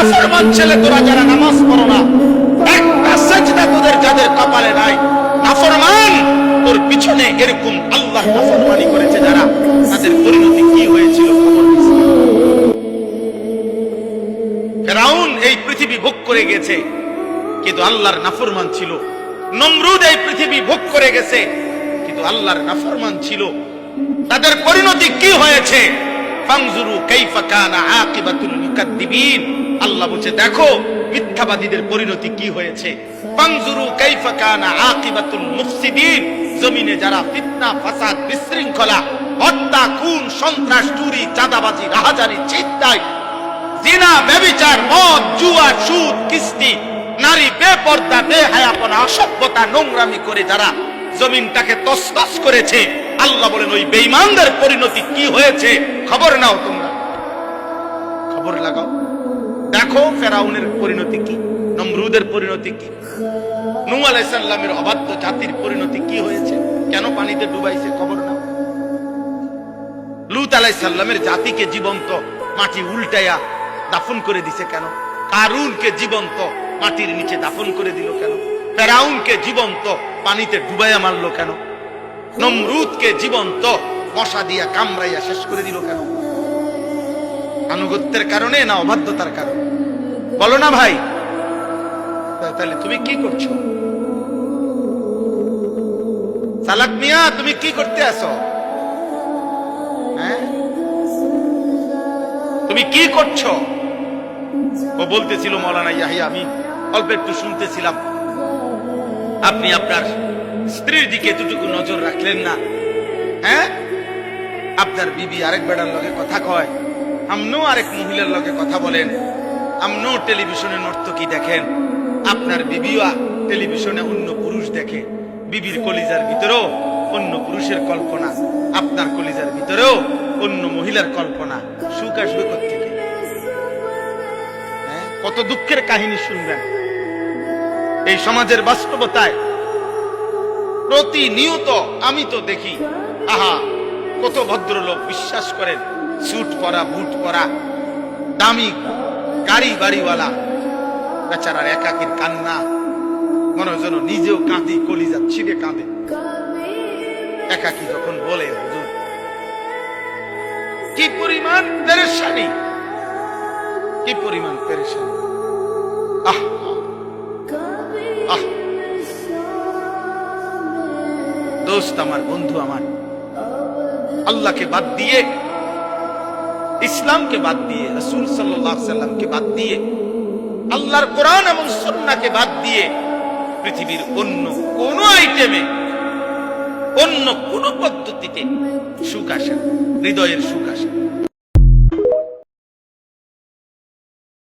নাফরমান ছেলে তোরা যারা নামাজ পড়ো না, একটা সাজদা তোদের যাদের কপালে নাই, নাফরমান তোর পিছনে এরকম আল্লাহর নাফরমানি করেছে যারা, তাদের পরিণতি কি হয়েছিল খবর নিস। ফিরআউন এই পৃথিবী ভোগ করে গেছে কিন্তু আল্লাহর নাফরমান ছিল। নমরুদ এই পৃথিবী ভোগ করে গেছে কিন্তু আল্লাহর নাফরমান ছিল। তাদের পরিণতি কি হয়েছে? ফানজুরু কাইফা কানা আকিবাতুল মুকাদ্দিবিন। আল্লাহ বলছে দেখো মিথ্যাবাদীদের পরিণতি কি হয়েছে। ফানজুরু কাইফা কানা আকিবাতুল মুফসিদিন। জমিনে যারা ফিতনা ফাসাদ বিশৃঙ্খলা হত্যা খুন সন্ত্রাস চুরি চাঁদাবাজি রাহাজানি চিন্তায় জিনা ব্যভিচার মদ জুয়া সুদ কিস্তি নারী বেপর্দা বেহায়াপনা অসভ্যতা নোংরামি করে যারা জমিনটাকে তছনছ করেছে, আল্লাহ বলেন ওই বেঈমানদের পরিণতি কি হয়েছে খবর নাও, তোমরা খবর লাগাও। দেখো ফেরাউনের পরিণতি কি, নমরুদের পরিণতি কি, নূহ আলাইহিস সালামের অবাধ্য জাতির পরিণতি কি হয়েছে, কেন পানিতে ডুবাইছে খবর নাও। লূত আলাইহিস সালামের জাতিকে জীবন্ত মাটি উল্টাইয়া দাফন করে দিছে কেন? কারুনকে জীবন্ত মাটির নিচে দাফন করে দিল কেন? ফেরাউনকে জীবন্ত পানিতে ডুবাইয়া মারলো কেন? নমরুদকে জীবন্ত মশা দিয়া কামড়াইয়া শেষ করে দিল কেন? আনুগত্যের কারণে না অবাধ্যতার কারণে? বলো না ভাই। তাহলে তুমি কি করছো? সালাক মিয়া তুমি কি করতে আসো? হ্যাঁ তুমি কি করছো? ও বলতেছিল মৌলানা ইয়াহিয়া, আমি অল্প একটু শুনতেছিলাম, আপনি আপনার স্ত্রীর দিকে এতটুকু নজর রাখলেন না। হ্যাঁ আপনার বিবি আরেক বেড়ার লগে কথা কয়, আমনো আরেক মহিলার লগে কথা বলেন, আমনো টেলিভিশনে নর্তকী দেখেন, আপনার বিবিও টেলিভিশনে অন্য পুরুষ দেখে, বিবির কলিজার ভিতরেও অন্য পুরুষের কল্পনা, আপনার কলিজার ভিতরেও অন্য মহিলার কল্পনা। সুখ আসবে কোত্থেকে? কত দুঃখের কাহিনী শুনবেন এই সমাজের বাস্তবতায়। প্রতিনিয়ত আমি তো দেখি, আহা কত ভদ্রলোক বিশ্বাস করেন, স্যুট পরা বুট পরা দামি গাড়ি বাড়িওয়ালা, বেচারার একাকির কান্না, মনে যেন নিজেও কাঁদি, কলিজা ছিঁড়ে কাঁদে একাকি যখন বলে হুজুর কি পরিমাণ পেরেশানি, কি পরিমাণ পেরেশানি। আহ আহ দোস্ত আমার, বন্ধু আমার, আল্লাহকে বাদ দিয়ে, ইসলামকে বাদ দিয়ে, রাসূল সাল্লাল্লাহু আলাইহি সাল্লামকে বাদ দিয়ে, আল্লাহর কোরআন এবং সুন্নাহকে বাদ দিয়ে পৃথিবীর অন্য কোন আইটেমে, অন্য কোন পদ্ধতিতে সুখ আসে না, হৃদয়ের সুখ